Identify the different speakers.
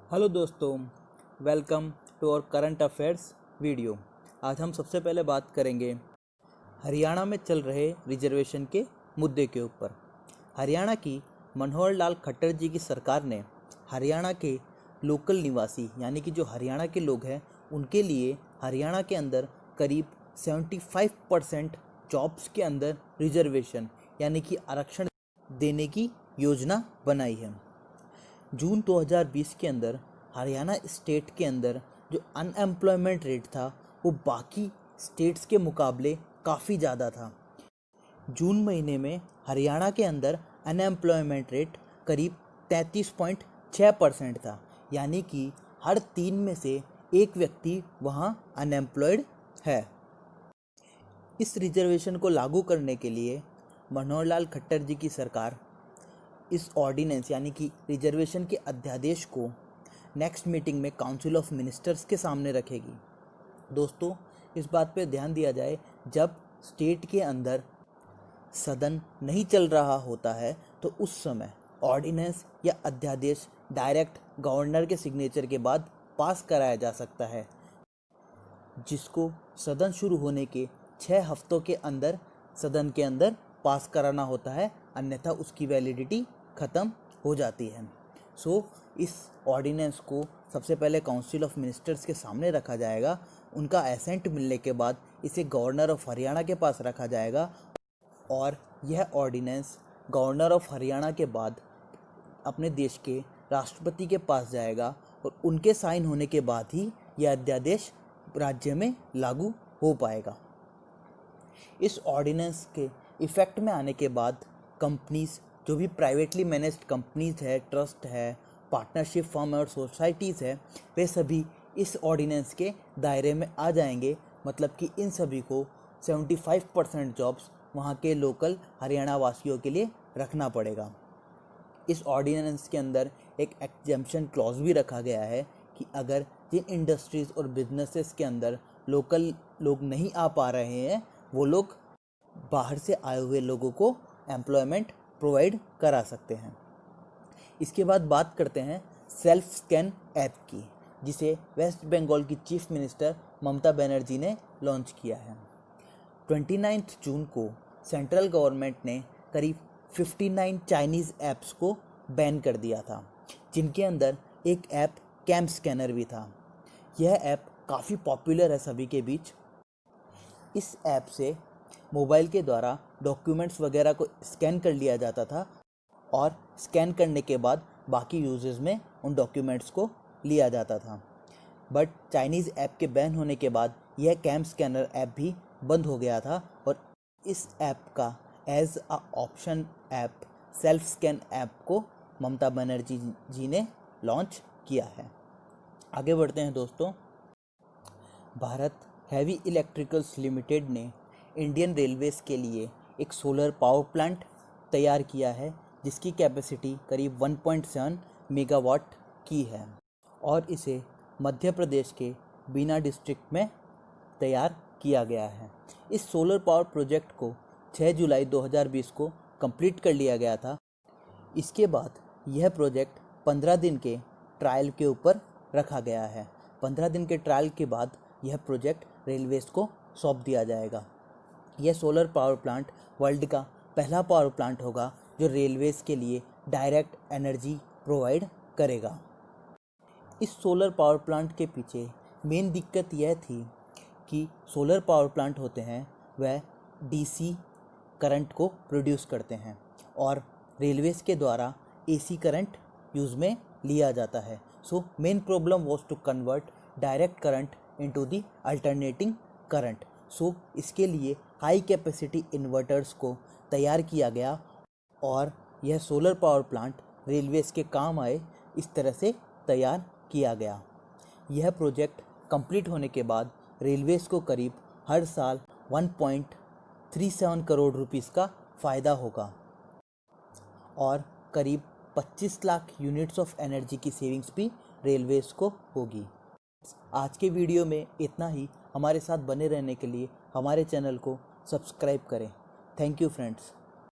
Speaker 1: Hello दोस्तों, welcome to our current affairs video. आज हम सबसे पहले बात करेंगे हरियाणा में चल रहे रिजर्वेशन के मुद्दे के ऊपर। हरियाणा की मनोहर लाल खट्टर जी की सरकार ने हरियाणा के लोकल निवासी यानी कि जो हरियाणा के लोग हैं उनके लिए हरियाणा के अंदर करीब 75% जॉब्स के अंदर रिजर्वेशन यानी कि आरक्षण देने की योजना बनाई है। जून 2020 के अंदर हरियाणा स्टेट के अंदर जो अनएम्प्लॉयमेंट रेट था वो बाकी स्टेट्स के मुकाबले काफ़ी ज़्यादा था। जून महीने में हरियाणा के अंदर अनएम्प्लॉयमेंट रेट करीब 33.6% था, यानी कि हर 3 में से एक व्यक्ति वहाँ अनएम्प्लॉयड है। इस रिजर्वेशन को लागू करने के लिए मनोहर लाल खट्टर जी की सरकार इस ऑर्डिनेंस यानी कि रिजर्वेशन के अध्यादेश को नेक्स्ट मीटिंग में काउंसिल ऑफ मिनिस्टर्स के सामने रखेगी। दोस्तों, इस बात पे ध्यान दिया जाए, जब स्टेट के अंदर सदन नहीं चल रहा होता है तो उस समय ऑर्डिनेंस या अध्यादेश डायरेक्ट गवर्नर के सिग्नेचर के बाद पास कराया जा सकता है, जिसको सदन शुरू होने के 6 हफ्तों के अंदर सदन के अंदर पास कराना होता है, अन्यथा उसकी वैलिडिटी ख़त्म हो जाती है। इस ऑर्डिनेंस को सबसे पहले काउंसिल ऑफ मिनिस्टर्स के सामने रखा जाएगा। उनका एसेंट मिलने के बाद इसे गवर्नर ऑफ हरियाणा के पास रखा जाएगा और यह ऑर्डिनेंस गवर्नर ऑफ हरियाणा के बाद अपने देश के राष्ट्रपति के पास जाएगा और उनके साइन होने के बाद ही यह अध्यादेश राज्य में लागू हो पाएगा। इस ऑर्डिनेंस के इफ़ेक्ट में आने के बाद कंपनीज़, जो भी प्राइवेटली मैनेज्ड कंपनीज़ है, ट्रस्ट है, पार्टनरशिप फर्म और सोसाइटीज़ है, वे सभी इस ऑर्डिनेंस के दायरे में आ जाएंगे। मतलब कि इन सभी को 75% जॉब्स वहाँ के लोकल हरियाणा वासियों के लिए रखना पड़ेगा। इस ऑर्डिनेंस के अंदर एक एग्जेम्पशन क्लॉज भी रखा गया है कि अगर जिन इंडस्ट्रीज़ और बिजनेसेस के अंदर लोकल लोग नहीं आ पा रहे हैं, वो लोग बाहर से आए हुए लोगों को एम्प्लॉयमेंट प्रोवाइड करा सकते हैं। इसके बाद बात करते हैं सेल्फ स्कैन ऐप की, जिसे वेस्ट बंगाल की चीफ मिनिस्टर ममता बनर्जी ने लॉन्च किया है। 29 जून को सेंट्रल गवर्नमेंट ने करीब 59 चाइनीज़ ऐप्स को बैन कर दिया था, जिनके अंदर एक ऐप कैम स्कैनर भी था। यह ऐप काफ़ी पॉपुलर है सभी के बीच। इस ऐप से मोबाइल के द्वारा डॉक्यूमेंट्स वगैरह को स्कैन कर लिया जाता था और स्कैन करने के बाद बाकी यूजेस में उन डॉक्यूमेंट्स को लिया जाता था। बट चाइनीज़ ऐप के बैन होने के बाद यह कैम स्कैनर ऐप भी बंद हो गया था और इस ऐप का as a option app self scan app को ममता बनर्जी जी ने लॉन्च किया है। आगे बढ़ते हैं दोस्तों। भारत हैवी इलेक्ट्रिकल्स लिमिटेड ने इंडियन रेलवेज़ के लिए एक सोलर पावर प्लांट तैयार किया है, जिसकी कैपेसिटी करीब 1.7 मेगावाट की है और इसे मध्य प्रदेश के बीना डिस्ट्रिक्ट में तैयार किया गया है। इस सोलर पावर प्रोजेक्ट को 6 जुलाई 2020 को कंप्लीट कर लिया गया था। इसके बाद यह प्रोजेक्ट 15 दिन के ट्रायल के ऊपर रखा गया है। 15 दिन के ट्रायल के बाद यह प्रोजेक्ट रेलवेज़ को सौंप दिया जाएगा। यह सोलर पावर प्लांट वर्ल्ड का पहला पावर प्लांट होगा जो रेलवेज़ के लिए डायरेक्ट एनर्जी प्रोवाइड करेगा। इस सोलर पावर प्लांट के पीछे मेन दिक्कत यह थी कि सोलर पावर प्लांट होते हैं वह डीसी करंट को प्रोड्यूस करते हैं और रेलवेज़ के द्वारा एसी करंट यूज़ में लिया जाता है। Main problem was to convert direct current into the alternating current. इसके लिए हाई कैपेसिटी इन्वर्टर्स को तैयार किया गया और यह सोलर पावर प्लांट रेलवेज़ के काम आए, इस तरह से तैयार किया गया। यह प्रोजेक्ट कंप्लीट होने के बाद रेलवेज़ को करीब हर साल 1.37 करोड़ रुपीस का फ़ायदा होगा और करीब 25 लाख यूनिट्स ऑफ एनर्जी की सेविंग्स भी रेलवेज़ को होगी। आज के वीडियो में इतना ही। हमारे साथ बने रहने के लिए हमारे चैनल को सब्सक्राइब करें। Thank you friends.